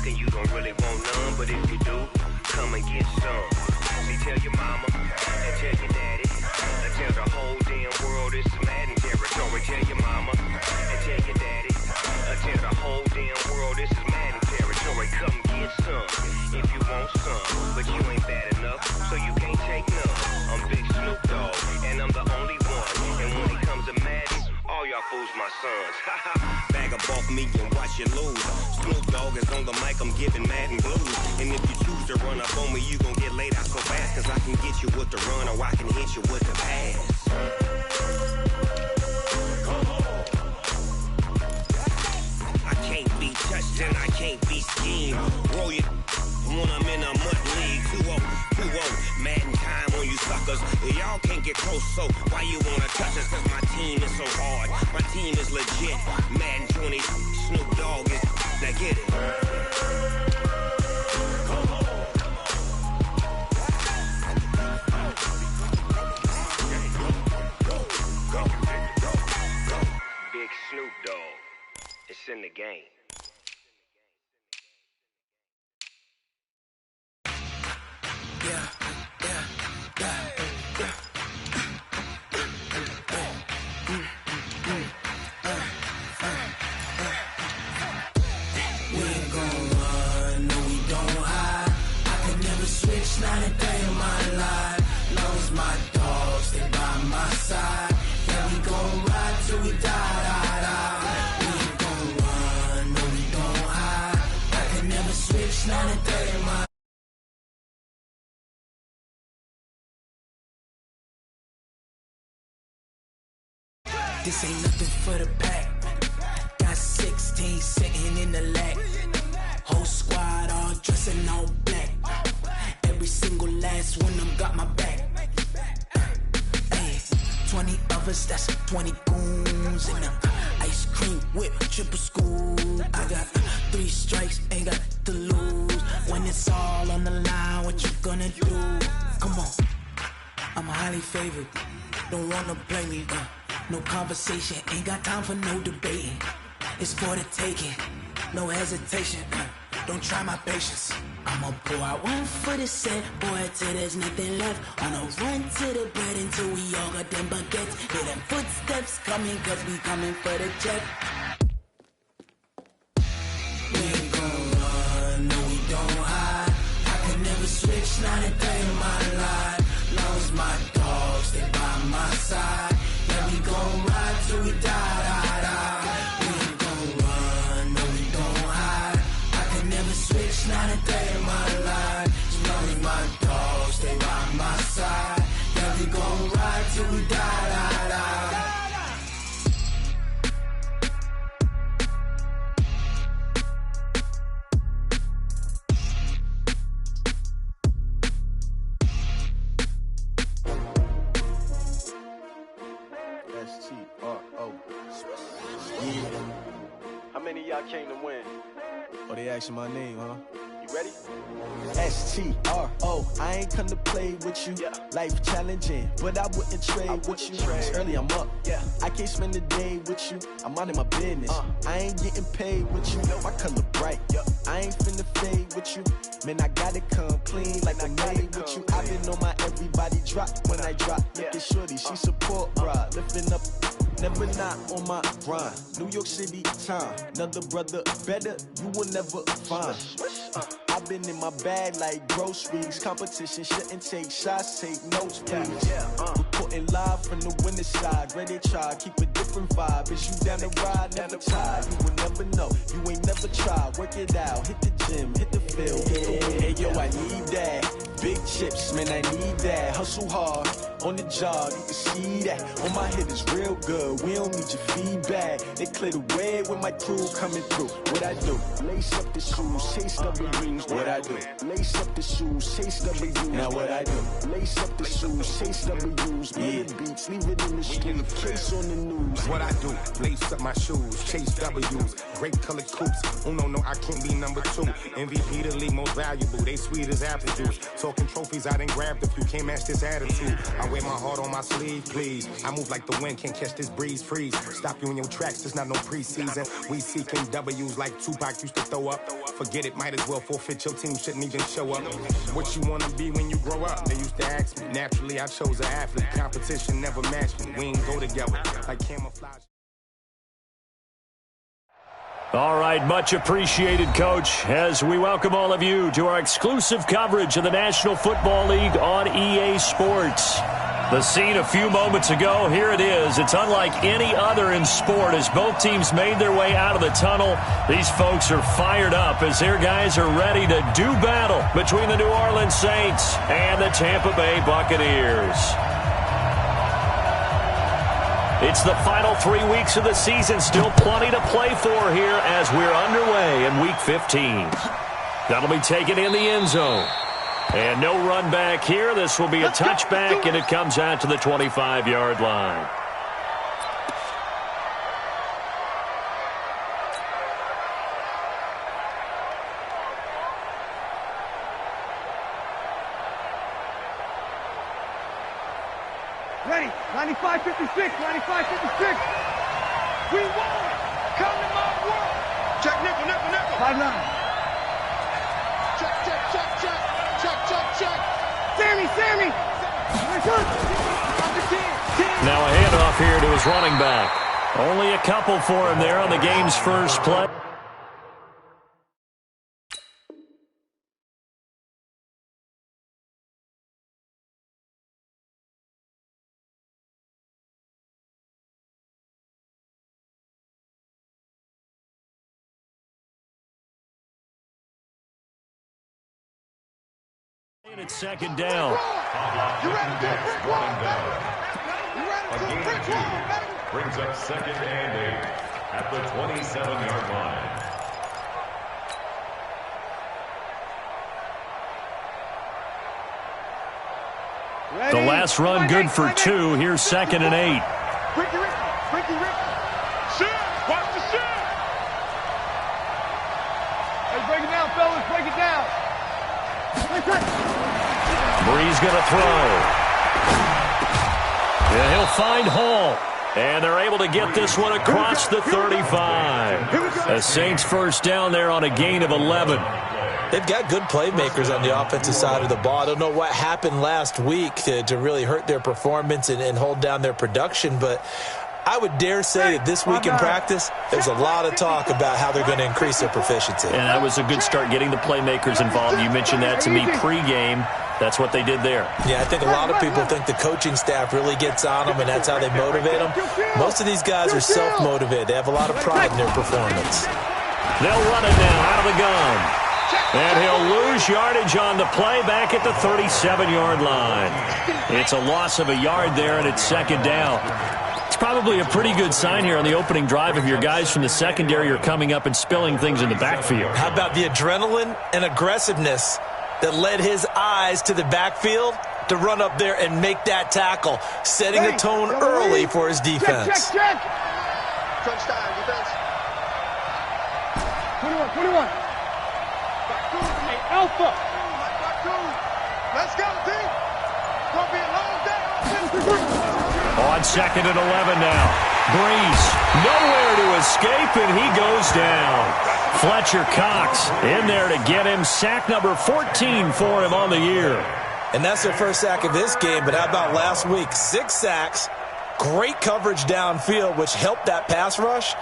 and you don't really want none, but if you do, come and get some. See, tell your mama and tell your daddy, and tell the whole damn world this is Madden territory. Tell your mama and tell your daddy, and tell the whole damn world this is Madden territory. Come get some if you want some, but you ain't bad enough, so you can't take none. I'm Big Snoop Dogg, and I'm the only one. And when it comes to Madden, all y'all fools my sons. Bag up off me and watch you lose. Snoop Dogg is on the mic, I'm giving Madden blues. And if you choose to run up on me, you gon' get laid out so fast. Cause I can get you with the run or I can hit you with the pass. I can't be touched and I can't be schemed. Roll you when I'm in a mud league. 2-0, 2-0, Madden time on you suckers. Y'all can't get close, so why you wanna touch us? Cause my team is so hard, my team is legit. Madden 20, Snoop Dogg is, now get it. Big Snoop Dogg, it's in the game. Not a day in my life, long as my dogs, they by my side. Yeah, we gon' ride till we die. We ain't gon' run, no we gon' hide. I can never switch, not a day in my life. This ain't nothing for the pack. Got 16 sitting in the lag. Whole squad all dressing all black. Every single last one of them got my back. Hey, 20 of us, that's 20 goons in them. Ice cream whip, triple school. I got 3 strikes, ain't got to lose. When it's all on the line, what you gonna do? Come on, I'm highly favored. Don't wanna play me, no conversation, ain't got time for no debating. It's for the taking, no hesitation. Don't try my patience. I'ma pour out one for the set, boy, till there's nothing left. On a run to the bread until we all got them baguettes. Hear them footsteps coming, cause we coming for the check. We ain't gon' run, no we don't hide. I can never switch, not a day in my life. Long as my dogs, they by my side. Yeah, we gon' ride till we die. We ain't gon' run, no we don't hide. I can never switch, not a day in my life. As long as my dogs, they by my side. Yeah, we gon' ride till we die. S-T-R-O. How many of y'all came to win? Oh, they asking my name, huh? You ready? S-T-R-O. I ain't come to play with you. Yeah. Life challenging, but I wouldn't trade with you. It's early, I'm up. Yeah. I can't spend the day with you. I'm out of my business. I ain't getting paid with you. My color bright. I ain't finna fade with you. Man, I gotta come clean like I made with you. I've been on my everybody drop when I drop. Look at shorty, she support ride. Lifting up, never not on my grind. New York City time, another brother better, you will never find. I've been in my bag like groceries. Competition shouldn't take shots, take notes, please. Reporting live from the winter side. Ready to try, keep a different vibe. Is you down the ride, never tired. You will never know, you ain't never tried. Work it out, hit the gym, hit the field. Hey yo, I need that. Big chips, man, I need that. Hustle hard, on the job, you can see that. On my head is real good, we don't need your feedback. They clear the way with my crew coming through. What I do? Lace up the shoes, chase W's. What I do? Lace up the shoes, chase W's. Now what I do? Lace up the shoes, chase W's. Bring the beats, leave it in the street, case on the news. What I do? Lace up my shoes, chase W's. grape-colored coupes. Uno, no, I can't be number 2. MVP, the league most valuable. They sweet as apple juice. Talking trophies, I done grabbed a few. Can't match this attitude. I wear my heart on my sleeve, please. I move like the wind, can't catch this breeze, freeze. Stop you in your tracks, it's not no preseason. We seeking W's like Tupac used to throw up. Forget it, might as well forfeit. Your team shouldn't even show up. What you wanna be when you grow up? They used to ask me. Naturally, I chose an athlete. Competition never matched me. We ain't go together like camouflage. All right, much appreciated, Coach, as we welcome all of you to our exclusive coverage of the National Football League on EA Sports. The scene a few moments ago, here it is. It's unlike any other in sport as both teams made their way out of the tunnel. These folks are fired up as their guys are ready to do battle between the New Orleans Saints and the Tampa Bay Buccaneers. It's the final 3 weeks of the season. Still plenty to play for here as we're underway in Week 15. That'll be taken in the end zone. And no run back here. This will be a touchback, and it comes out to the 25-yard line. Ready, 95-56, 95-56. We won it. Come to my world. Check, nickel. 5-9. Check. Sammy. Now a handoff here to his running back. Only a couple for him there on the game's first play. And it's second down. Brings up second and 8 at the 27-yard line. The last run good for 2. Here's second and 8. Ricky. Shit, watch the shit. Hey, break it down, fellas. Break it down. Breeze going to throw. And he'll find Hall. And they're able to get this one across the 35. The Saints first down there on a gain of 11. They've got good playmakers on the offensive side of the ball. I don't know what happened last week to really hurt their performance and hold down their production, but I would dare say that this week in practice, there's a lot of talk about how they're going to increase their proficiency. And that was a good start getting the playmakers involved. You mentioned that to me pregame. That's what they did there. Yeah, I think a lot of people think the coaching staff really gets on them, and that's how they motivate them. Most of these guys are self-motivated. They have a lot of pride in their performance. They'll run it now out of the gun. And he'll lose yardage on the play back at the 37-yard line. It's a loss of a yard there, and it's second down. It's probably a pretty good sign here on the opening drive if your guys from the secondary are coming up and spilling things in the backfield. How about the adrenaline and aggressiveness that led his eyes to the backfield to run up there and make that tackle, setting a tone early for his defense. Check. Crunch time, defense. 21. Hey, Alpha. Let's go, team. Gonna be a long day. On second and 11 now. Breeze nowhere to escape, and he goes down. Fletcher Cox in there to get him. Sack number 14 for him on the year. And that's their first sack of this game, but how about last week? 6 sacks, great coverage downfield, which helped that pass rush.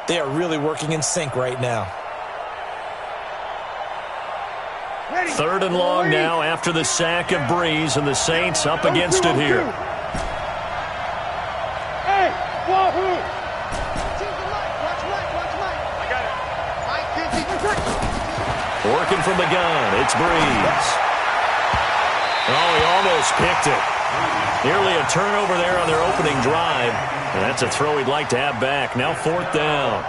They are really working in sync right now. Third and long now after the sack of Breeze, and the Saints up against it here. Hey, Wahoo! Working from the gun, it's Breeze. Oh, he almost picked it. Nearly a turnover there on their opening drive. And that's a throw he'd like to have back. Now fourth down.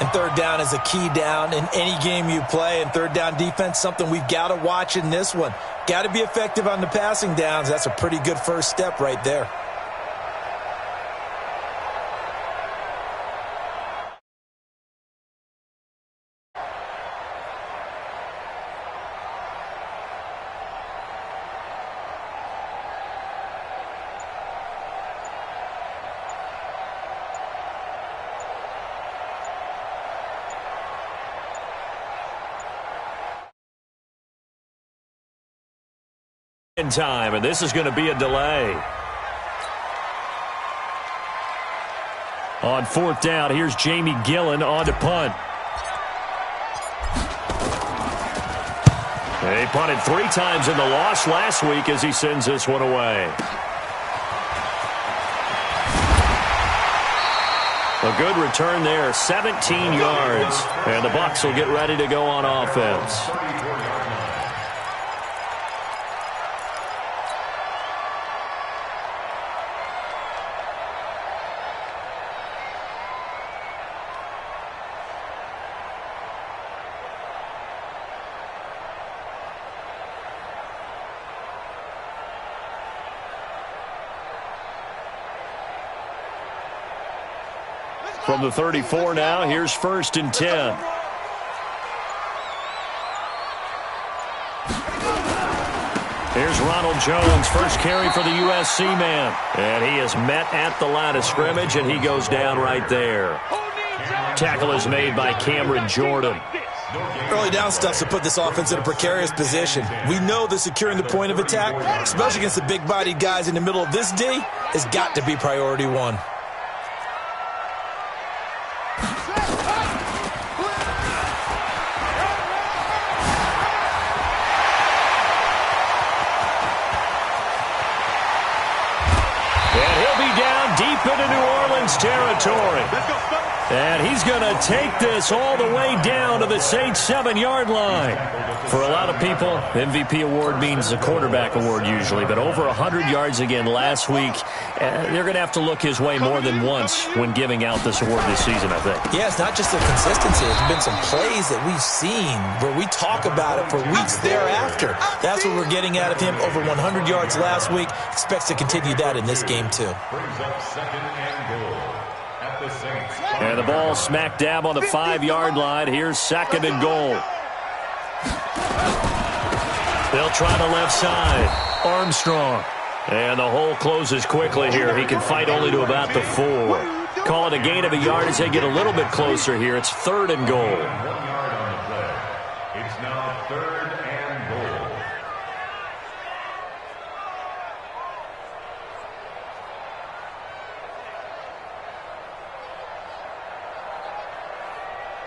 And third down is a key down in any game you play. And third down defense, something we've got to watch in this one. Got to be effective on the passing downs. That's a pretty good first step right there. in time, and this is going to be a delay. On 4th down, here's Jamie Gillen on to punt. He punted 3 times in the loss last week as he sends this one away. A good return there, 17 yards. And the Bucs will get ready to go on offense. From the 34 now, here's 1st and 10. Here's Ronald Jones, first carry for the USC man. And he is met at the line of scrimmage, and he goes down right there. Tackle is made by Cameron Jordan. Early down stuff to put this offense in a precarious position. We know that securing the point of attack, especially against the big-bodied guys in the middle of this D, has got to be priority one. Into New Orleans territory. And he's going to take this all the way down to the Saints' 7-yard line. For a lot of people, MVP award means a quarterback award usually, but over 100 yards again last week. They're going to have to look his way more than once when giving out this award this season, I think. Yeah, it's not just the consistency. There's been some plays that we've seen where we talk about it for weeks thereafter. That's what we're getting out of him. Over 100 yards last week. Expects to continue that in this game, too. And the ball smack dab on the 5-yard line. Here's 2nd and goal. They'll try the left side. Armstrong. And the hole closes quickly here. He can fight only to about the 4. Call it a gain of a yard as they get a little bit closer here. It's 3rd and goal. 1 yard on the play. It's now 3rd and goal.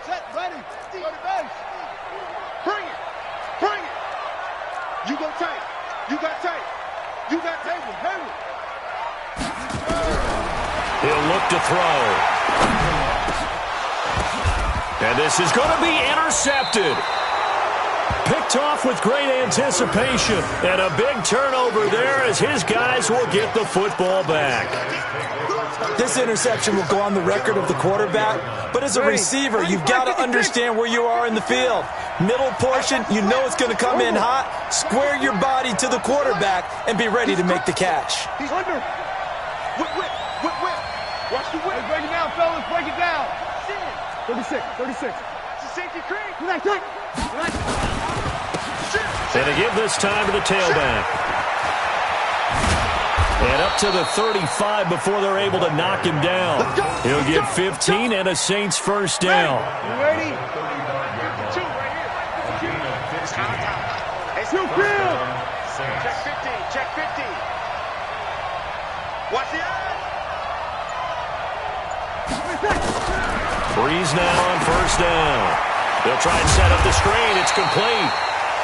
Set, ready, go to base. Bring it, bring it. You go tight, you got tight, you got Hayward, Hayward. He'll look to throw. And this is going to be intercepted. Picked off with great anticipation. And a big turnover there as his guys will get the football back. This interception will go on the record of the quarterback, but as a receiver, you've got to understand where you are in the field. Middle portion, you know it's going to come in hot. Square your body to the quarterback and be ready to make the catch. He's under. Whip, whip, whip, whip. Watch the whip. Hey, break it down, fellas, break it down. 36, 36. It's a safety creek. Relax, relax. And to give this time to the tailback. And up to the 35 before they're able to knock him down. He'll get 15 and a Saints first down. You ready? 2 right here. It's no field. Check 15, check 15. Watch the eye. Breeze now on first down. They'll try and set up the screen. It's complete.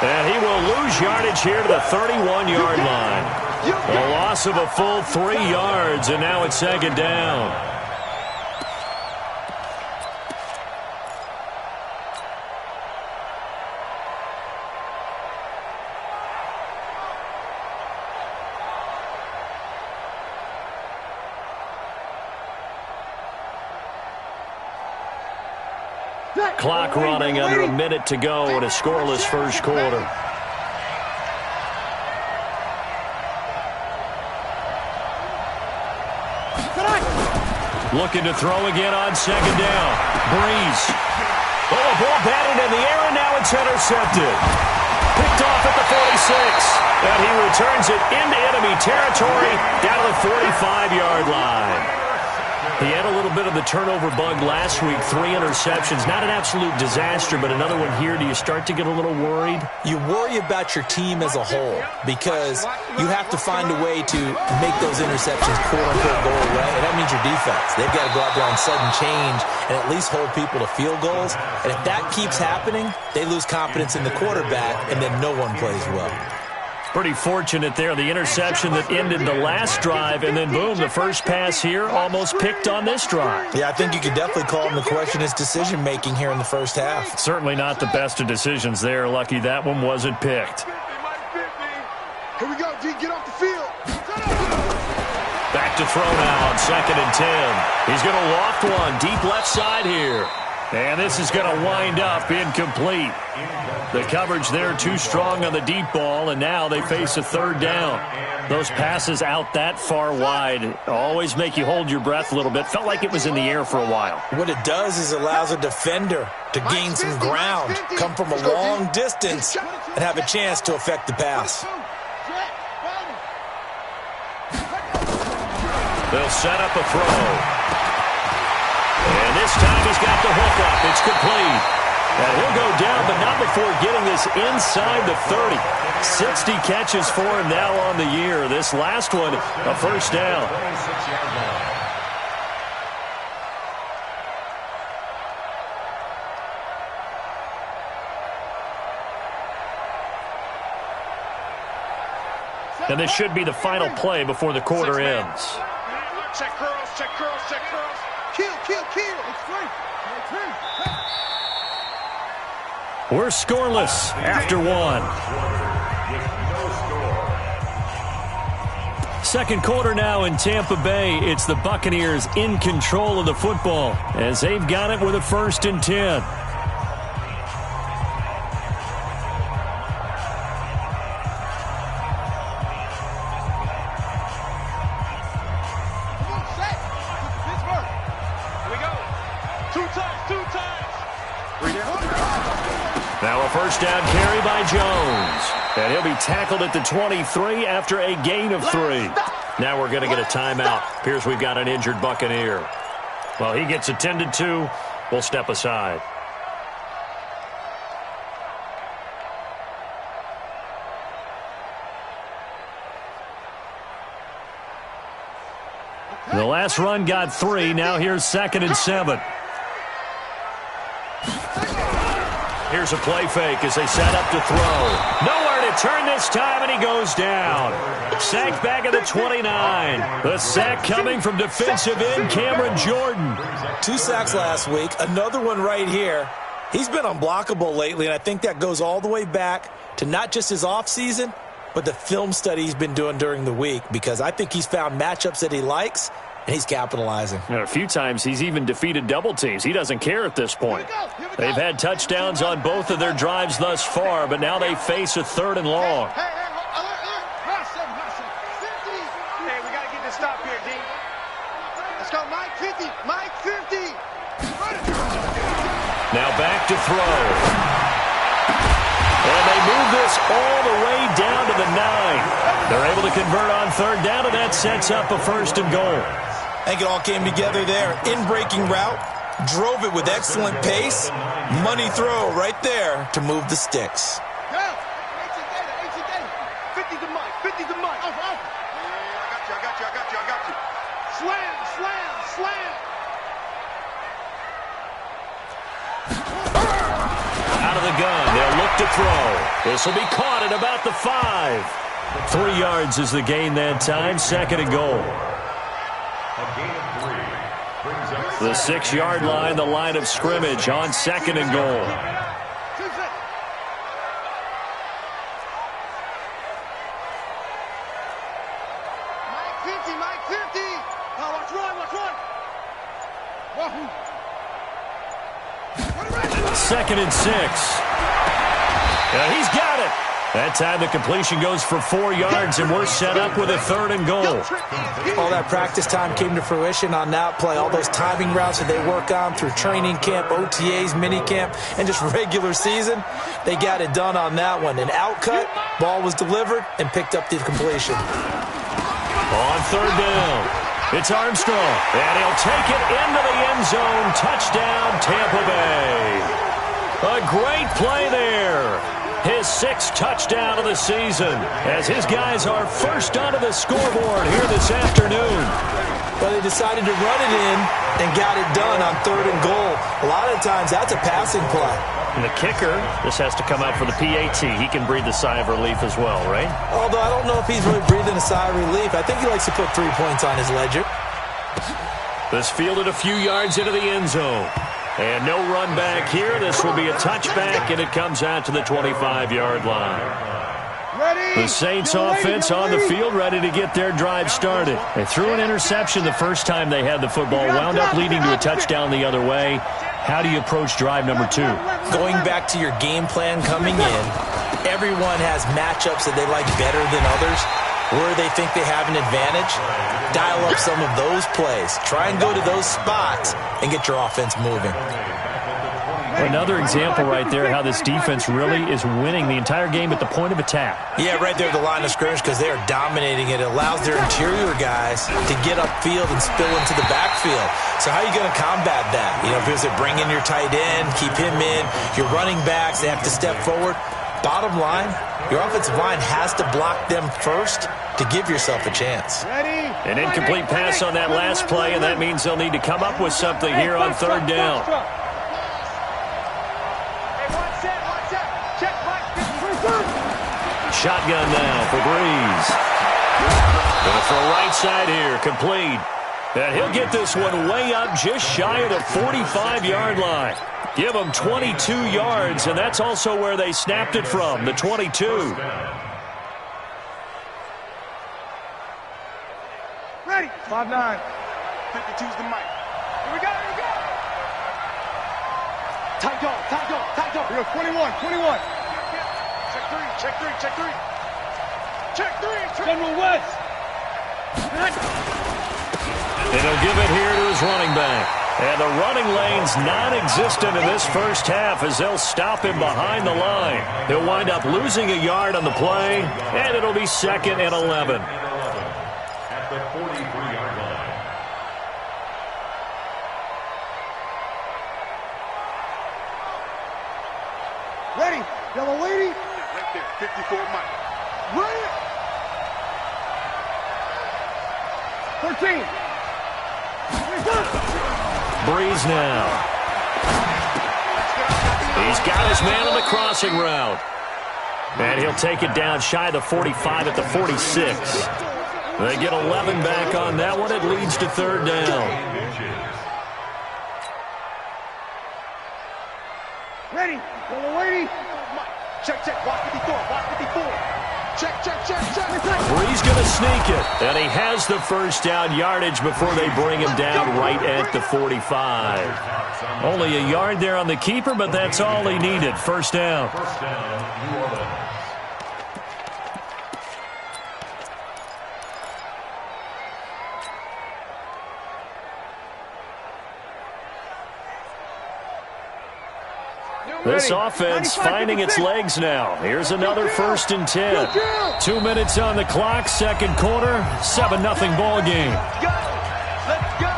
And he will lose yardage here to the 31-yard line. A loss of a full 3 yards, and now it's 2nd down. Clock running under a minute to go in a scoreless first quarter. Looking to throw again on 2nd down. Breeze. Oh, a ball batted in the air, and now it's intercepted. Picked off at the 46. And he returns it into enemy territory down to the 45-yard line. He had a little bit of the turnover bug last week, 3 interceptions. Not an absolute disaster, but another one here. Do you start to get a little worried? You worry about your team as a whole because you have to find a way to make those interceptions, quote-unquote, go away, and that means your defense. They've got to go out there on sudden change and at least hold people to field goals, and if that keeps happening, they lose confidence in the quarterback, and then no one plays well. Pretty fortunate there, the interception that ended the last drive, and then boom, the first pass here almost picked on this drive. Yeah, I think you could definitely call him to question his decision-making here in the first half. Certainly not the best of decisions there. Lucky that one wasn't picked. Here we go, D, get off the field. Back to throw now on 2nd and 10. He's going to loft one deep left side here. And this is going to wind up incomplete. The coverage there too strong on the deep ball, and now they face a 3rd down. Those passes out that far wide always make you hold your breath a little bit. Felt like it was in the air for a while. What it does is allows a defender to gain some ground, come from a long distance, and have a chance to affect the pass. They'll set up a throw. And this time he's got the hook up. It's complete. And he'll go down, but not before getting this inside the 30. 60 catches for him now on the year. This last one, a first down. And this should be the final play before the quarter ends. Check curls, check curls, check curls. Kill, kill, kill. We're scoreless after 1. Second quarter now in Tampa Bay. It's the Buccaneers in control of the football as they've got it with a 1st and 10. Now a first down carry by Jones. And he'll be tackled at the 23 after a gain of 3. Now we're going to get a timeout. Appears we've got an injured Buccaneer. Well, he gets attended to. We'll step aside. The last run got 3. Now here's 2nd and 7. Here's a play fake as they set up to throw. Nowhere to turn this time, and he goes down. Sacked back at the 29. The sack coming from defensive end Cameron Jordan. 2 sacks last week, another one right here. He's been unblockable lately, and I think that goes all the way back to not just his offseason, but the film study he's been doing during the week, because I think he's found matchups that he likes, and he's capitalizing. A few times he's even defeated double teams. He doesn't care at this point. They've had touchdowns on both of their drives thus far, but now they face a 3rd and long. Hey, we got to get this stop here, D. Let's go, Mike 50. Mike 50. Now back to throw. And they move this all the way down to the 9. They're able to convert on 3rd down, and that sets up a 1st and goal. I think it all came together there. In-breaking route, drove it with excellent pace. Money throw right there to move the sticks. 50 to Mike. 50 to Mike. I got you. Slam. Out of the gun, they'll look to throw. This will be caught at about the 5. 3 yards is the gain that time, 2nd and goal. The 6-yard line, the line of scrimmage on 2nd and goal. Mike 50. Oh, watch run. 2nd and 6. He's got it. That time the completion goes for 4 yards, and we're set up with a 3rd and goal. All that practice time came to fruition on that play. All those timing routes that they work on through training camp, OTAs, minicamp, and just regular season, they got it done on that one. An outcut, ball was delivered, and picked up the completion. On 3rd down. It's Armstrong, and he'll take it into the end zone. Touchdown, Tampa Bay. A great play there. His 6th touchdown of the season as his guys are first onto the scoreboard here this afternoon. Well, they decided to run it in and got it done on 3rd and goal. A lot of times that's a passing play. And the kicker, this has to come out for the PAT. He can breathe a sigh of relief as well, right? Although I don't know if he's really breathing a sigh of relief. I think he likes to put 3 points on his ledger. This fielded a few yards into the end zone. And no run back here. This will be a touchback, and it comes out to the 25-yard line. The Saints offense on the field, ready to get their drive started. They threw an interception the first time they had the football, wound up leading to a touchdown the other way. How do you approach drive number 2? Going back to your game plan coming in, everyone has matchups that they like better than others. Where they think they have an advantage, dial up some of those plays. Try and go to those spots and get your offense moving. Another example right there how this defense really is winning the entire game at the point of attack. Yeah, right there at the line of scrimmage because they are dominating it. It allows their interior guys to get upfield and spill into the backfield. So how are you going to combat that? You know, because they bring in your tight end, keep him in. Your running backs, they have to step forward. Bottom line, your offensive line has to block them first to give yourself a chance. An incomplete pass on that last play, and that means they'll need to come up with something here on 3rd down. Shotgun now for Breeze. Going for a right side here, complete. And he'll get this one way up just shy of the 45-yard line. Give them 22 yards, and that's also where they snapped it from, the 22. Ready. 5'9". 52's the mic. Here we go, here we go. Tight dog, tight dog, tight dog. Here we go, 21. Check 3, check 3, check 3. Check 3. General West. And he'll give it here to his running back. And the running lane's non-existent in this first half as they'll stop him behind the line. He'll wind up losing a yard on the play, and it'll be 2nd and 11. At the 43-yard line. Ready. Yellow lady. Right there. 54 Mike. Ready. 13. Breeze now. He's got his man on the crossing route. And he'll take it down shy of the 45 at the 46. They get 11 back on that one. It leads to 3rd down. Ready. Yellow lady. Check, check. Block 54. Block 54. Check, check, check, check. Breeze going to sneak it. And he has the first down yardage before they bring him down right at the 45. Only a yard there on the keeper, but that's all he needed. First down. New Orleans. This offense finding its legs now. Here's another 1st and 10. 2 minutes on the clock, 2nd quarter, 7-0 ball game. Let's go.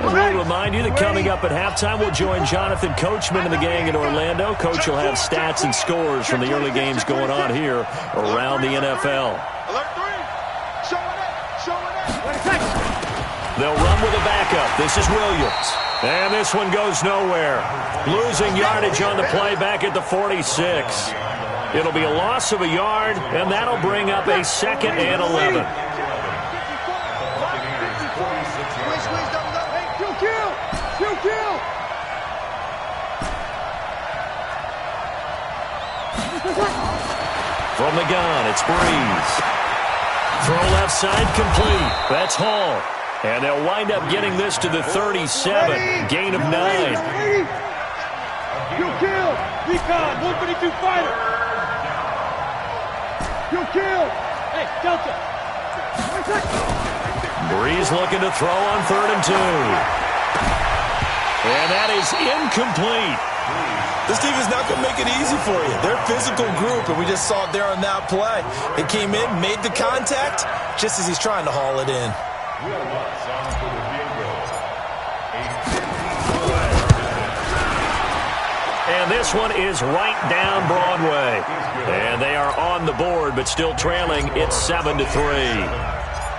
We'll remind you that coming up at halftime, we'll join Jonathan Coachman and the gang in Orlando. Coach will have stats and scores from the early games going on here around the NFL. Alert 3. Showing it. They'll run with a backup. This is Williams. And this one goes nowhere. Losing yardage on the play back at the 46. It'll be a loss of a yard, and that'll bring up a 2nd and 11. From the gun, it's Breeze. Throw left side complete. That's Hall. And they'll wind up getting this to the 37. Gain of 9. Kill. Recon. 152 fighter. Kill. Hey, Delta. Breeze looking to throw on 3rd and 2. And that is incomplete. This team is not going to make it easy for you. They're a physical group, and we just saw it there on that play. They came in, made the contact, just as he's trying to haul it in. And this one is right down Broadway. And they are on the board, but still trailing. It's 7-3.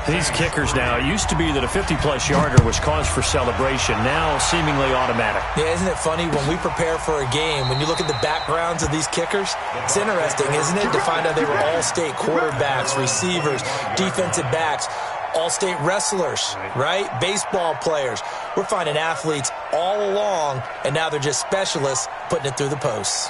These kickers now, it used to be that a 50-plus yarder was cause for celebration. Now seemingly automatic. Yeah, isn't it funny when we prepare for a game, when you look at the backgrounds of these kickers, it's interesting, isn't it, to find out they were all-state quarterbacks, receivers, defensive backs, all-state wrestlers, right? Baseball players. We're finding athletes all along, and now they're just specialists putting it through the posts.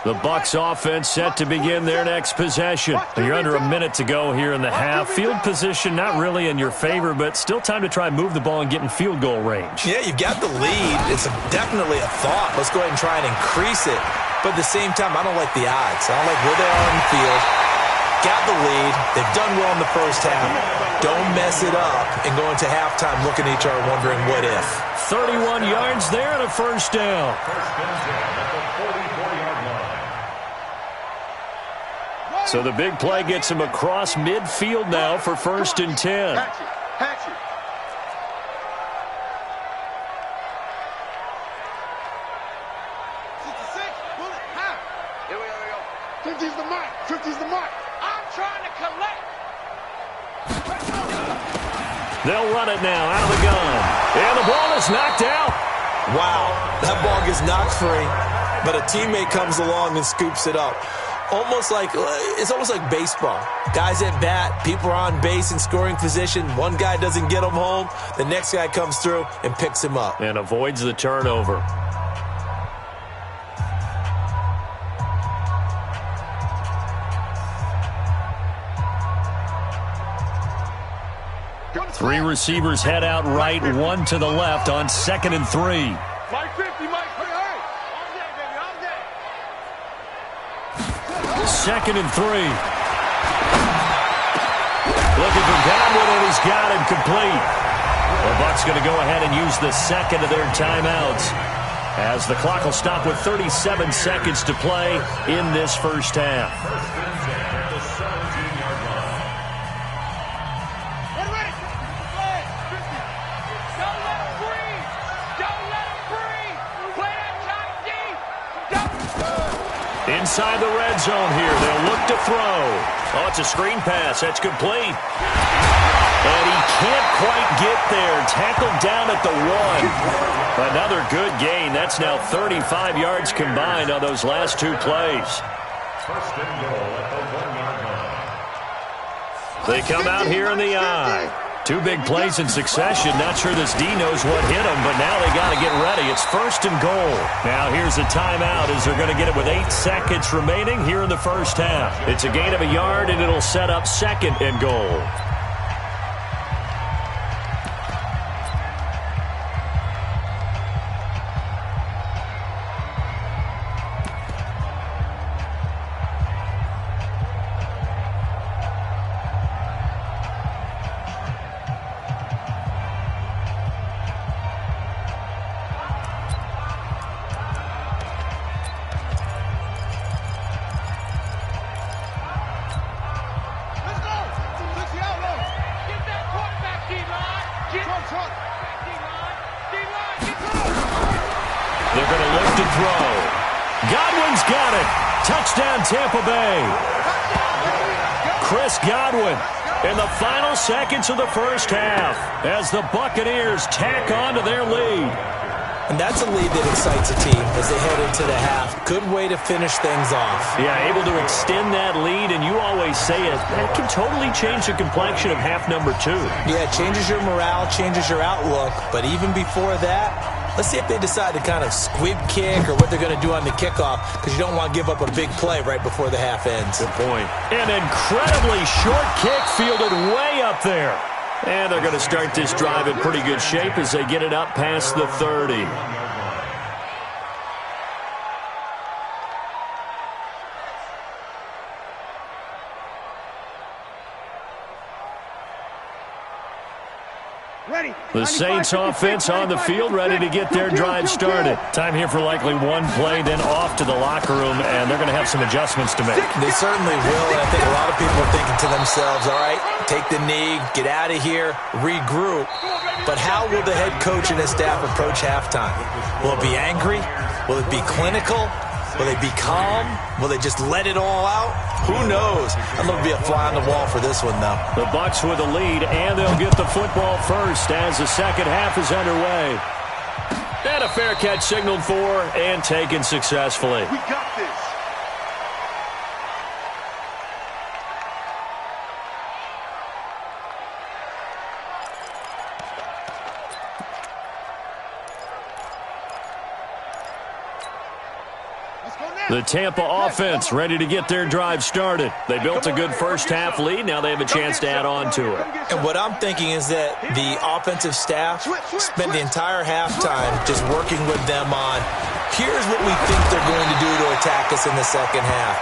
The Bucs offense set to begin their next possession. You're under a minute to go here in the half. Field position not really in your favor, but still time to try and move the ball and get in field goal range. Yeah, you've got the lead. It's definitely a thought. Let's go ahead and try and increase it. But at the same time, I don't like the odds. I don't like where they are on the field. Got the lead. They've done well in the first half. Don't mess it up and go into halftime looking at each other wondering what if. 31 yards there and a first down. So the big play gets him across midfield now for 1st and 10. Hatch it. 66, bullet, half. Here we go. 50's the mark. 50's the mark. I'm trying to collect. They'll run it now out of the gun. And the ball is knocked out. Wow, that ball gets knocked free, but a teammate comes along and scoops it up. It's almost like baseball. Guys at bat, people are on base in scoring position. One guy doesn't get him home. The next guy comes through and picks him up. And avoids the turnover. Three receivers head out right, one to the left on 2nd and 3. Mike 50, Mike. Hurry. All day, baby, all day. 2nd and 3. Looking for Godwin, and he's got him complete. The Bucs going to go ahead and use the second of their timeouts as the clock will stop with 37 seconds to play in this first half. Inside the red zone here. They'll look to throw. Oh, it's a screen pass. That's complete. And he can't quite get there. Tackled down at the 1. Another good gain. That's now 35 yards combined on those last two plays. First and goal at the 1-yard line. They come out here in the I. Two big plays in succession. Not sure this D knows what hit him, but now they got to get ready. It's 1st and goal. Now here's a timeout as they're going to get it with 8 seconds remaining here in the first half. It's a gain of a yard, and it'll set up 2nd and goal. They're going to look to throw. Godwin's got it. Touchdown, Tampa Bay. Chris Godwin in the final seconds of the first half as the Buccaneers tack on to their lead. And that's a lead that excites a team as they head into the half. Good way to finish things off. Yeah, able to extend that lead, and you always say it, that can totally change the complexion of half number 2. Yeah, it changes your morale, changes your outlook. But even before that, let's see if they decide to kind of squib kick or what they're going to do on the kickoff, because you don't want to give up a big play right before the half ends. Good point. An incredibly short kick fielded way up there. And they're going to start this drive in pretty good shape as they get it up past the 30. The Saints offense on the field, ready to get their drive started. Time here for likely one play, then off to the locker room, and they're going to have some adjustments to make. They certainly will, and I think a lot of people are thinking to themselves, all right, take the knee, get out of here, regroup. But how will the head coach and his staff approach halftime? Will it be angry? Will it be clinical? Will they be calm? Will they just let it all out? Who knows? I'd love to be a fly on the wall for this one, though. The Bucs with a lead, and they'll get the football first as the second half is underway. And a fair catch signaled for and taken successfully. We got this. The Tampa offense ready to get their drive started. They built a good first-half lead. Now they have a chance to add on to it. And what I'm thinking is that the offensive staff spent the entire halftime just working with them on, here's what we think they're going to do to attack us in the second half.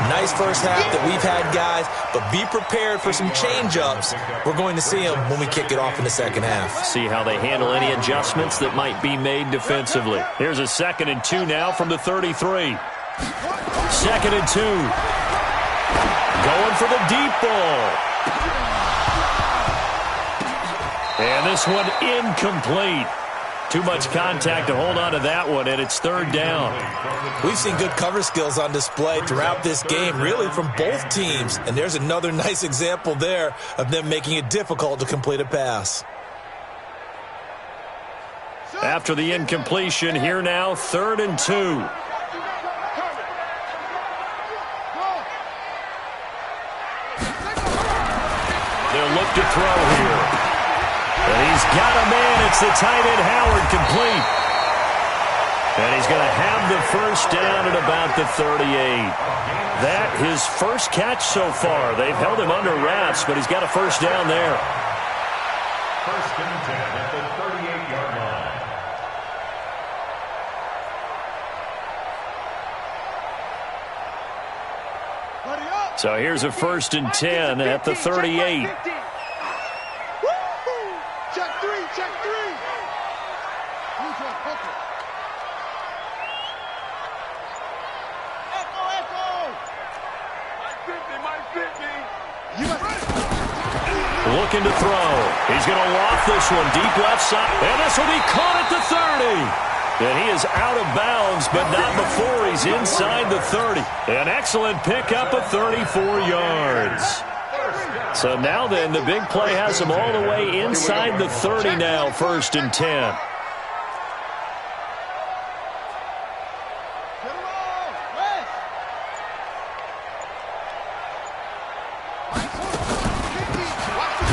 Nice first half that we've had, guys, but be prepared for some change-ups. We're going to see them when we kick it off in the second half. See how they handle any adjustments that might be made defensively. Here's a 2nd and 2 now from the 33. 2nd and 2. Going for the deep ball. And this one incomplete. Too much contact to hold on to that one, and it's 3rd down. We've seen good cover skills on display throughout this game, really from both teams. And there's another nice example there of them making it difficult to complete a pass. After the incompletion, here now, 3rd and 2. They'll look to throw here. And he's got a man. It's the tight end, Howard, complete. And he's going to have the first down at about the 38. That his first catch so far. They've held him under wraps, but he's got a first down there. 1st and 10 at the 38-yard line. So here's a 1st and 10 at the 38. Check 3, check 3. Looking to throw. He's going to loft this one deep left side. And this will be caught at the 30. And he is out of bounds, but not before he's inside the 30. An excellent pickup of 34 yards. So now then, the big play has him all the way inside the 30 now, 1st and 10.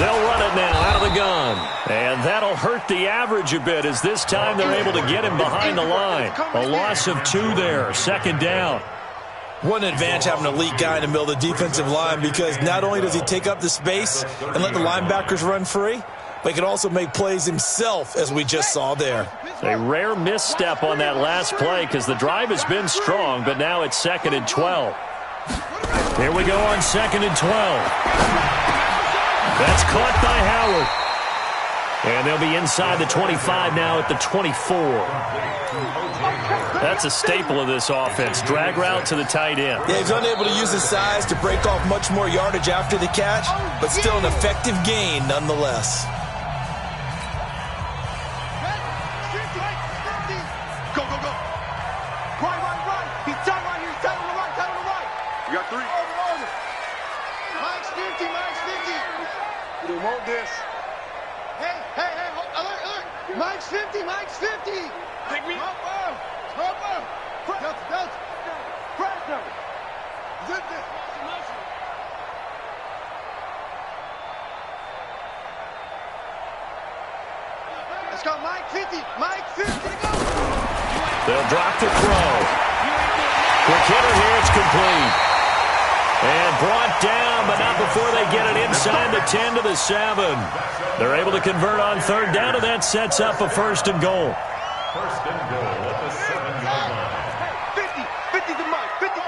They'll run it now out of the gun. And that'll hurt the average a bit as this time they're able to get him behind the line. A loss of 2 there, 2nd down. What an advantage having an elite guy in the middle of the defensive line, because not only does he take up the space and let the linebackers run free, but he can also make plays himself, as we just saw there. A rare misstep on that last play because the drive has been strong, but now it's 2nd and 12. Here we go on 2nd and 12. That's caught by Howard. And they'll be inside the 25 now at the 24. That's a staple of this offense. Drag route to the tight end. Yeah, he's unable to use his size to break off much more yardage after the catch, but still an effective gain nonetheless. Go, go, go. Right. He's tight right here. He's tight on the right. Tight on the right. You got 3. Over. Mike's 50. Mike's 50. We want this. Hey. Alert. Mike's 50. Mike's 50. Take me. Hopper. Delta. Pressure. Zip this. Let's go, Mike 50. Mike 50. Go. They'll drop the throw. Quick hitter here. It's complete. And brought down, but not before they get it inside the 10 to the 7. They're able to convert on 3rd down, and that sets up a 1st and goal. 1st and goal at the 7-yard line. 50 to Mike. 50.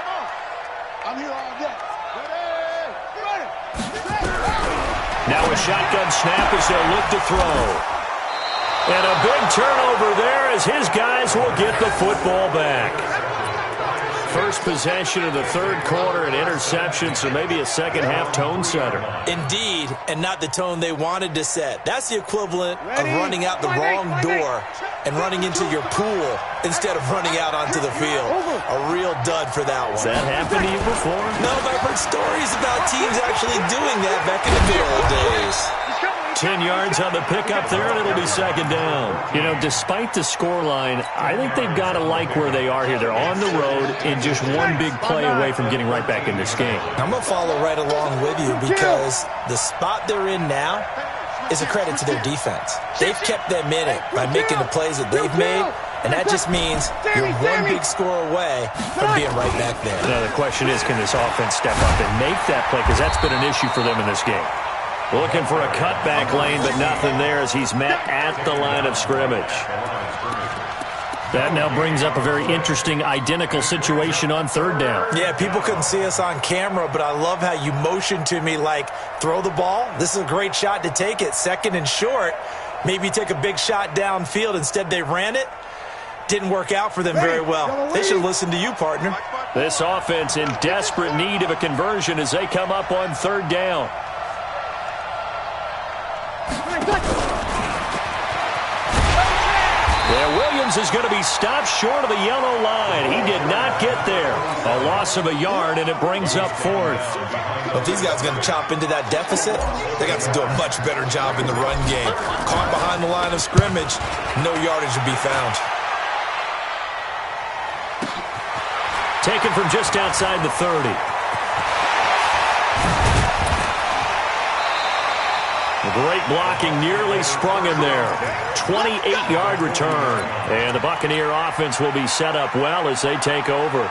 I'm here all day. Ready. Now a shotgun snap as they'll look to throw. And a big turnover there as his guys will get the football back. First possession of the third quarter, an interception, so maybe a second-half tone setter. Indeed, and not the tone they wanted to set. That's the equivalent of running out the wrong door and running into your pool instead of running out onto the field. A real dud for that one. Has that happened to you before? No, but I've heard stories about teams actually doing that back in the good old days. 10 yards on the pickup there, and it'll be second down. You know, despite the scoreline, I think they've got to like where they are here. They're on the road and just one big play away from getting right back in this game. I'm going to follow right along with you because the spot they're in now is a credit to their defense. They've kept them in it by making the plays that they've made, and that just means you're one big score away from being right back there. Now, the question is, can this offense step up and make that play? Because that's been an issue for them in this game. Looking for a cutback lane, but nothing there as he's met at the line of scrimmage. That now brings up a very interesting identical situation on third down. Yeah, people couldn't see us on camera, but I love how you motioned to me like, throw the ball. This is a great shot to take it. Second and short. Maybe take a big shot downfield. Instead, they ran it. Didn't work out for them very well. They should listen to you, partner. This offense in desperate need of a conversion as they come up on third down. Yeah, Williams is going to be stopped short of the yellow line. He did not get there. A loss of a yard, and it brings up fourth. But these guys are going to chop into that deficit. They got to do a much better job in the run game. Caught behind the line of scrimmage, no yardage to be found. Taken from just outside the 30. Great blocking, nearly sprung him there. 28-yard return. And the Buccaneer offense will be set up well as they take over.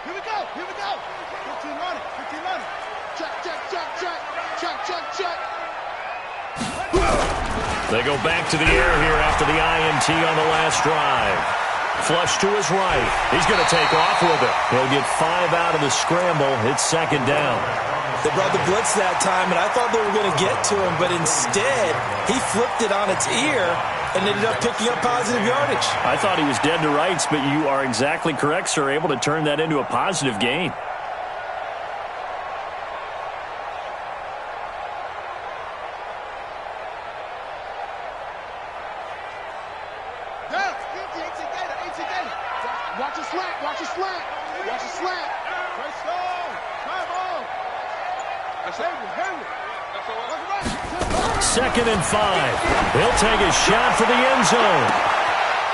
Here we go, here we go. 15 on it, 15 on it. Check. They go back to the air here after the INT on the last drive. Flush to his right. He's going to take off with it. He'll get 5 out of the scramble. It's second down. They brought the blitz that time, and I thought they were going to get to him, but instead, he flipped it on its ear and ended up picking up positive yardage. I thought he was dead to rights, but you are exactly correct, sir. Able to turn that into a positive gain. Second and 5. He'll take a shot for the end zone.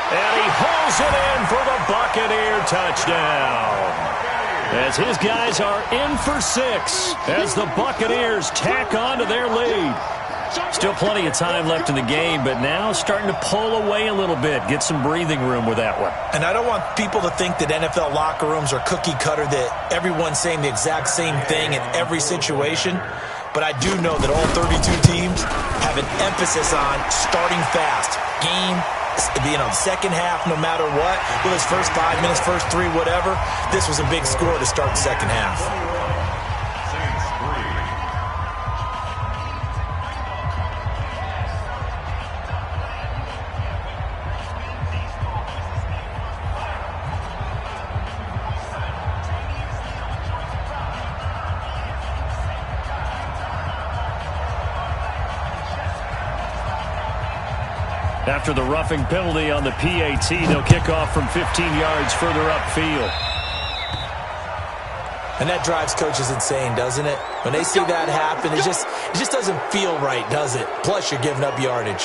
And he hauls it in for the Buccaneer touchdown. As his guys are in for 6 as the Buccaneers tack on to their lead. Still plenty of time left in the game, but now starting to pull away a little bit. Get some breathing room with that one. And I don't want people to think that NFL locker rooms are cookie cutter, that everyone's saying the exact same thing in every situation. But I do know that all 32 teams have an emphasis on starting fast. Game, second half, no matter what. Whether it's first 5 minutes, first 3, whatever. This was a big score to start the second half. After the roughing penalty on the PAT, they'll kick off from 15 yards further upfield. And that drives coaches insane, doesn't it? When they see that happen, it just doesn't feel right, does it? Plus, you're giving up yardage.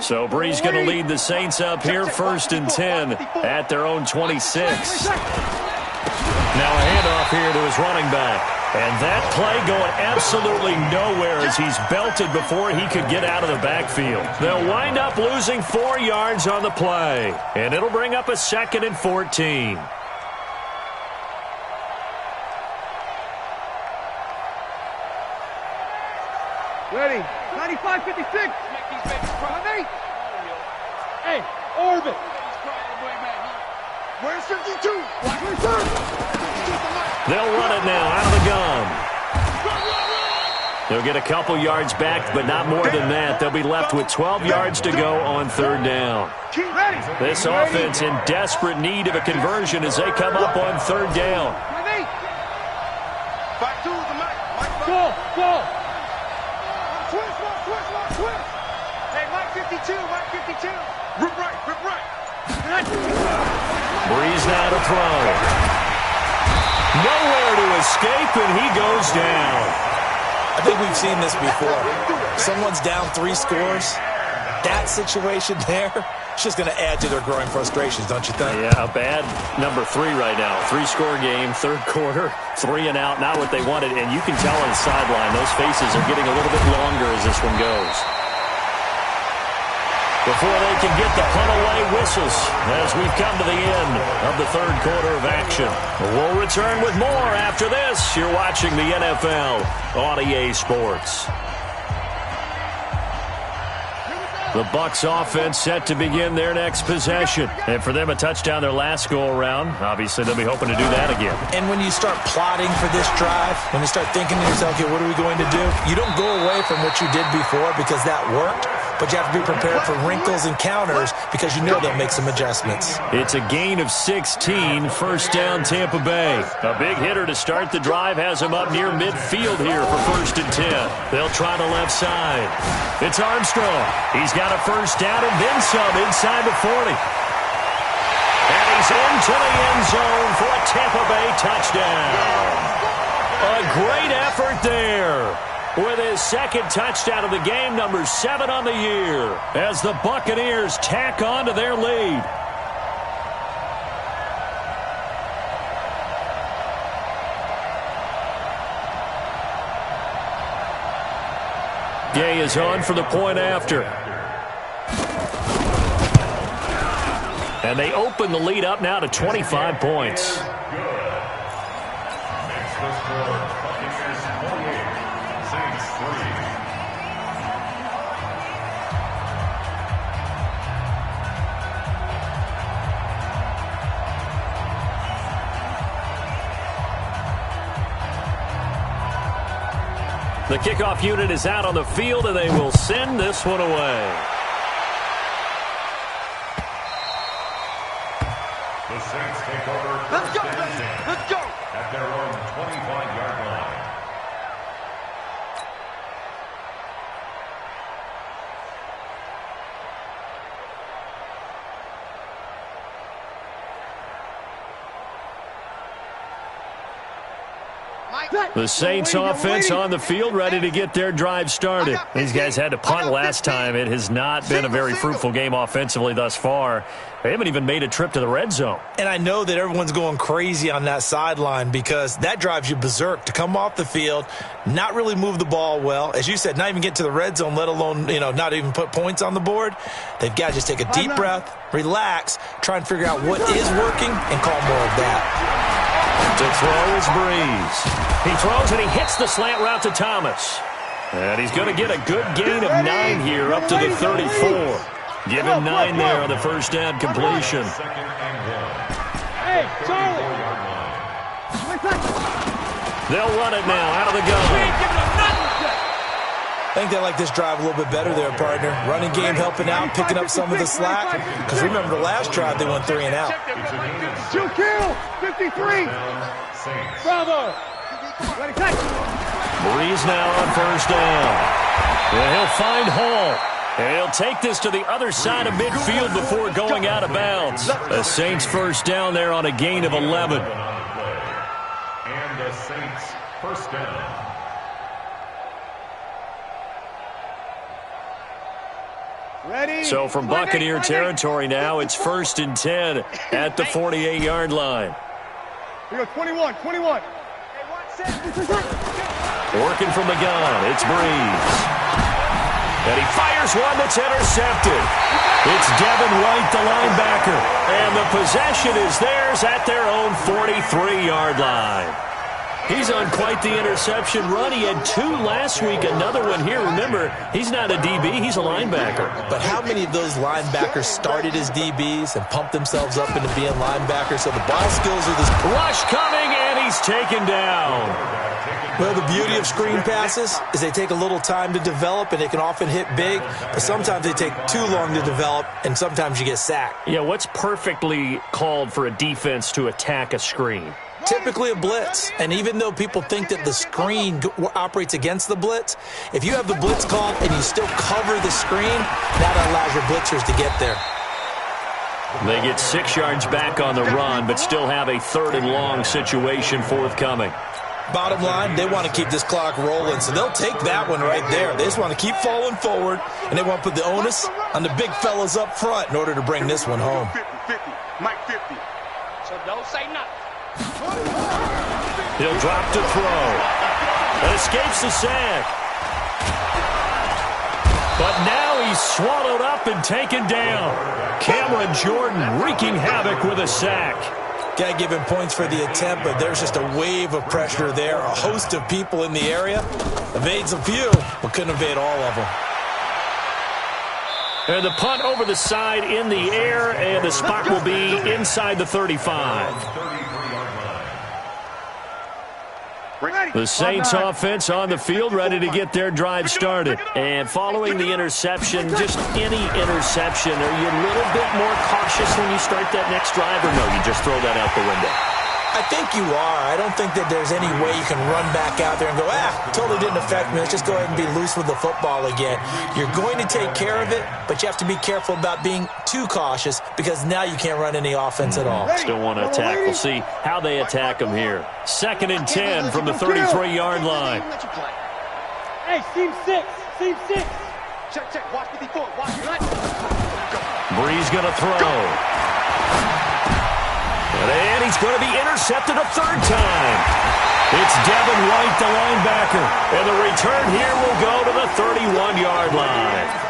So Bree's going to lead the Saints up here, first and 10 at their own 26. Now a handoff here to his running back. And that play going absolutely nowhere as he's belted before he could get out of the backfield. They'll wind up losing 4 yards on the play. And it'll bring up a second and 14. Ready. 95-56. Hey, orbit. Where's 52? They'll run it now out of the gun. They'll get a couple yards back, but not more than that. They'll be left with 12 yards to go on third down. This offense in desperate need of a conversion as they come up on third down. Go. Switch. Hey, Mike 52. Rip right. Breeze now to throw. Nowhere to escape, and he goes down. I think we've seen this before. Someone's down 3 scores. That situation there, it's just going to add to their growing frustrations, don't you think? Yeah, a bad number 3 right now. 3-score game, third quarter, 3 and out, not what they wanted. And you can tell on the sideline, those faces are getting a little bit longer as this one goes. Before they can get the punt away whistles as we've come to the end of the third quarter of action. We'll return with more after this. You're watching the NFL on EA Sports. The Bucs offense set to begin their next possession. And for them, a touchdown their last go-around. Obviously, they'll be hoping to do that again. And when you start plotting for this drive, when you start thinking to yourself, okay, what are we going to do? You don't go away from what you did before because that worked. But you have to be prepared for wrinkles and counters because you know they'll make some adjustments. It's a gain of 16, first down Tampa Bay. A big hitter to start the drive has him up near midfield here for 1st and 10. They'll try the left side. It's Armstrong. He's got a first down and then some inside the 40. And he's into the end zone for a Tampa Bay touchdown. A great effort there. With his second touchdown of the game, number 7 on the year, as the Buccaneers tack on to their lead. Gay is on for the point after. And they open the lead up now to 25 points. The kickoff unit is out on the field, and they will send this one away. The Saints take over. Let's go. At their own 25-yard line. The Saints offense on the field ready to get their drive started. These guys had to punt last time. It has not been a very fruitful game offensively thus far. They haven't even made a trip to the red zone. And I know that everyone's going crazy on that sideline because that drives you berserk to come off the field, not really move the ball well. As you said, not even get to the red zone, let alone, not even put points on the board. They've got to just take a deep breath, relax, try and figure out what is working, and call more of that. To throw is Breeze. He throws and he hits the slant route to Thomas. And he's going to get a good gain of 9 here up to the 34. Give him 9 there on the first down completion. Hey, Charlie. They'll run it now out of the gun. I think they like this drive a little bit better there, partner. Running game helping out, picking up some of the slack. Because remember, the last drive they went 3 and out. 2 kill, 53. Bravo. Breeze now on first down. And he'll find Hall. And he'll take this to the other side of midfield before going out of bounds. The Saints first down there on a gain of 11. And the Saints first down. So from Buccaneer territory now, it's 1st and 10 at the 48-yard line. We go 21. Working from the gun, it's Breeze. And he fires one that's intercepted. It's Devin White, the linebacker. And the possession is theirs at their own 43-yard line. He's on quite the interception run. He had 2 last week, another one here. Remember, he's not a DB, he's a linebacker. But how many of those linebackers started as DBs and pumped themselves up into being linebackers? So the ball skills are this. Rush coming, and he's taken down. Well, the beauty of screen passes is they take a little time to develop, and they can often hit big, but sometimes they take too long to develop, and sometimes you get sacked. Yeah, what's perfectly called for a defense to attack a screen? Typically a blitz, and even though people think that the screen operates against the blitz, if you have the blitz called and you still cover the screen, that allows your blitzers to get there. They get 6 yards back on the run, but still have a 3rd and long situation forthcoming. Bottom line, they want to keep this clock rolling, so they'll take that one right there. They just want to keep falling forward, and they want to put the onus on the big fellas up front in order to bring this one home. 50, Mike 50. So don't say nothing. He'll drop to throw. And escapes the sack. But now he's swallowed up and taken down. Cameron Jordan wreaking havoc with a sack. Got to give him points for the attempt, but there's just a wave of pressure there. A host of people in the area. Evades a few, but couldn't evade all of them. And the punt over the side in the air, and the spot will be inside the 35. The Saints offense on the field, ready to get their drive started. And following the interception, just any interception, are you a little bit more cautious when you start that next drive, or no, you just throw that out the window? I think you are. I don't think that there's any way you can run back out there and go, totally didn't affect me. Let's just go ahead and be loose with the football again. You're going to take care of it, but you have to be careful about being too cautious because now you can't run any offense at all. Still want to attack. We'll see how they attack them here. 2nd and 10 from the 33-yard line. Hey, seam 6. Seam 6. Check. Watch 54. Watch your Bree's going to throw. And he's going to be intercepted a 3rd time. It's Devin White, the linebacker. And the return here will go to the 31-yard line.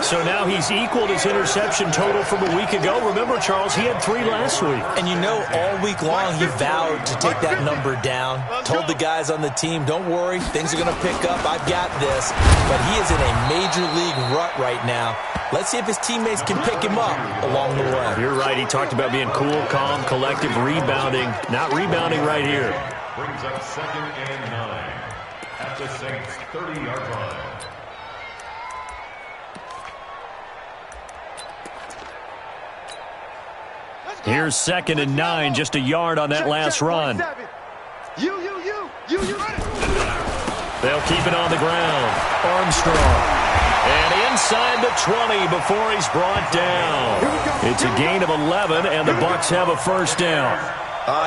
So now he's equaled his interception total from a week ago. Remember, Charles, he had 3 last week. And you know, all week long he vowed to take that number down. Told the guys on the team, don't worry, things are going to pick up. I've got this. But he is in a major league rut right now. Let's see if his teammates can pick him up along the way. You're right. He talked about being cool, calm, collective, rebounding. Not rebounding right here. Brings up 2nd and 9 at the Saints' 30-yard line. Here's 2nd and 9, just a yard on that last run. You run it. They'll keep it on the ground. Armstrong. And inside the 20 before he's brought down. It's a gain of 11, and the Bucs have a 1st down.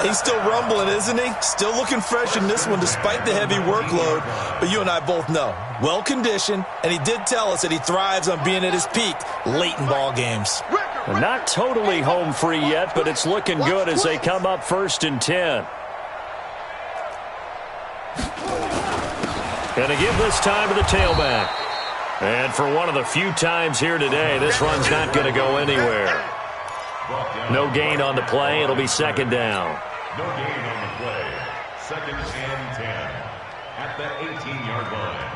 He's still rumbling, isn't he? Still looking fresh in this one despite the heavy workload. But you and I both know, well-conditioned, and he did tell us that he thrives on being at his peak late in ball games. Not totally home free yet, but it's looking good as they come up 1st and 10. Gonna give this time to the tailback. And for one of the few times here today, this run's not going to go anywhere. No gain on the play. It'll be 2nd down. No gain on the play. 2nd and 10 at the 18-yard line.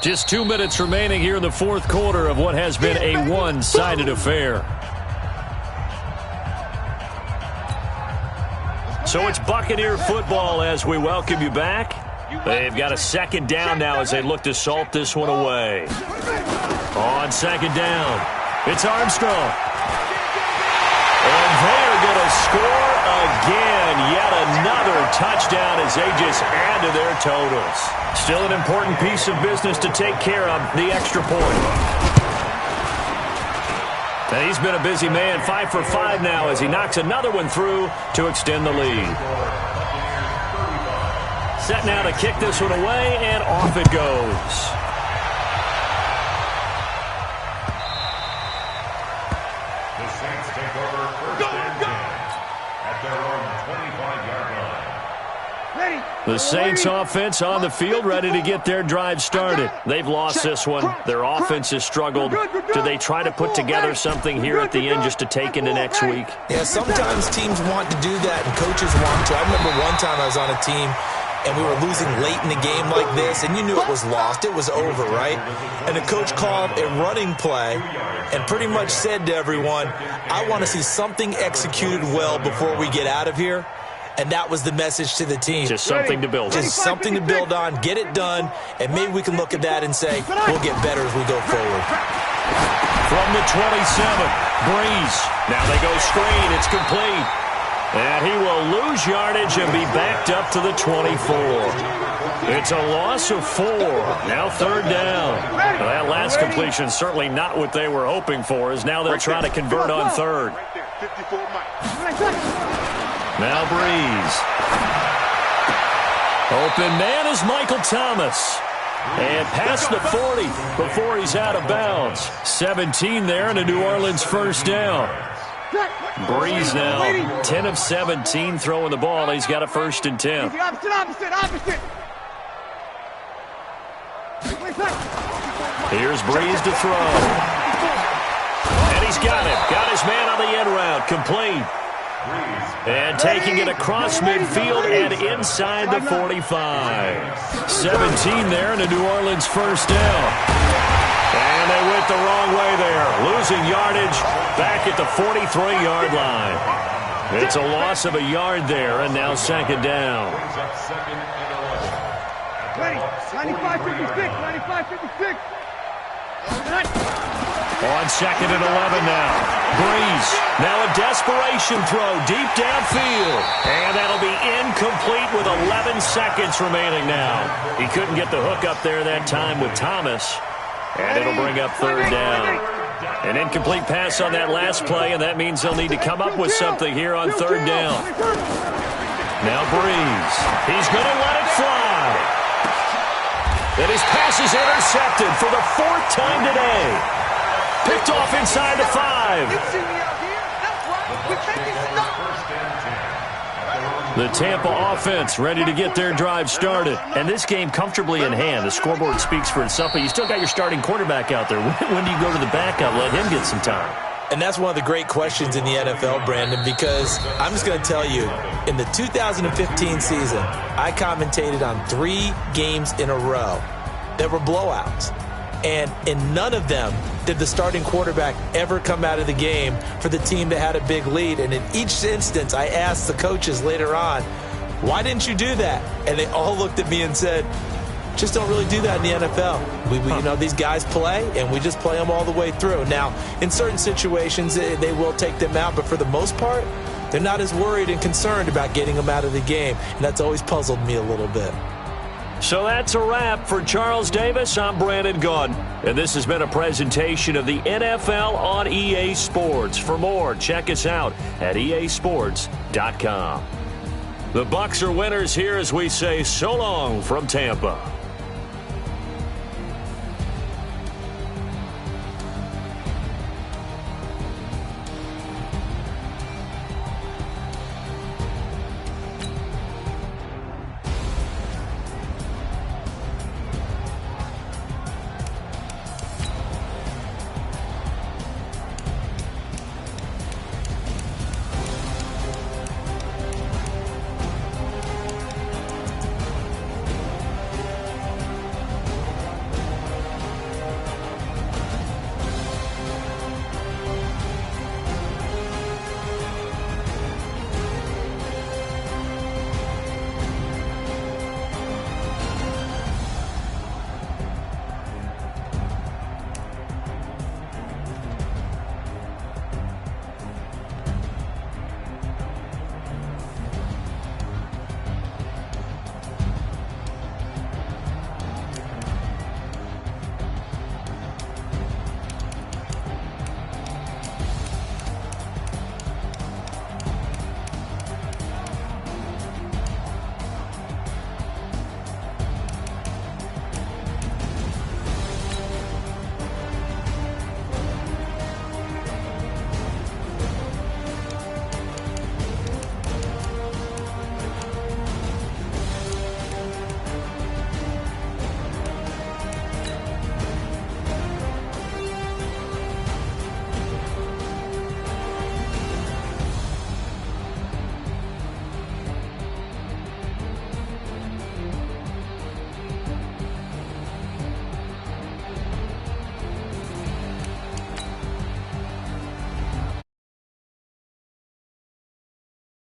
Just 2 minutes remaining here in the 4th quarter of what has been a one-sided affair. So it's Buccaneer football as we welcome you back. They've got a 2nd down now as they look to salt this one away. On 2nd down, it's Armstrong. And they're going to score again. Yet another touchdown as they just add to their totals. Still an important piece of business to take care of, the extra point. And he's been a busy man, 5 for 5 now as he knocks another one through to extend the lead. Set now to kick this one away, and off it goes. The Saints take over 1st and 10 at their own 25-yard line. The Saints offense on the field, ready to get their drive started. They've lost this one. Their offense has struggled. Do they try to put together something here at the end just to take into next week? Yeah, sometimes teams want to do that and coaches want to. I remember one time I was on a team and we were losing late in the game like this, and you knew it was lost. It was over, right? And the coach called a running play and pretty much said to everyone, I want to see something executed well before we get out of here. And that was the message to the team. Just something to build on. Just something to build on, get it done, and maybe we can look at that and say, we'll get better as we go forward. From the 27, Breeze. Now they go screen. It's complete. And he will lose yardage and be backed up to the 24. It's a loss of 4. Now third down. Well, that last completion certainly not what they were hoping for, as now they'll try to convert on third. Now Breeze. Open man is Michael Thomas. And past the 40 before he's out of bounds. 17 there and a New Orleans first down. Breeze now 10 of 17 throwing the ball. He's got a 1st and 10. Opposite. Here's Breeze to throw. And he's got it. Got his man on the end route. Complete. And taking it across midfield and inside the 45. 17 there and a New Orleans first down. And they went the wrong way there. Losing yardage back at the 43-yard line. It's a loss of a yard there, and now second down. 95-56. On second and 11 now. Breeze. Now a desperation throw deep downfield. And that'll be incomplete with 11 seconds remaining now. He couldn't get the hook up there that time with Thomas. And it'll bring up third down. An incomplete pass on that last play, and that means they'll need to come up with something here on third down. Now Breeze. He's going to let it fly. And his pass is intercepted for the 4th time today. Picked off inside the 5. The Tampa offense ready to get their drive started. And this game comfortably in hand. The scoreboard speaks for itself, but you still got your starting quarterback out there. When do you go to the backup? Let him get some time. And that's one of the great questions in the NFL, Brandon, because I'm just going to tell you, in the 2015 season, I commentated on 3 games in a row that were blowouts. And in none of them did the starting quarterback ever come out of the game for the team that had a big lead. And in each instance, I asked the coaches later on, why didn't you do that? And they all looked at me and said, just don't really do that in the NFL. We you know, these guys play, and we just play them all the way through. Now, in certain situations, they will take them out, but for the most part, they're not as worried and concerned about getting them out of the game. And that's always puzzled me a little bit. So that's a wrap for Charles Davis. I'm Brandon Gaudin, and this has been a presentation of the NFL on EA Sports. For more, check us out at easports.com. The Bucs are winners here as we say so long from Tampa.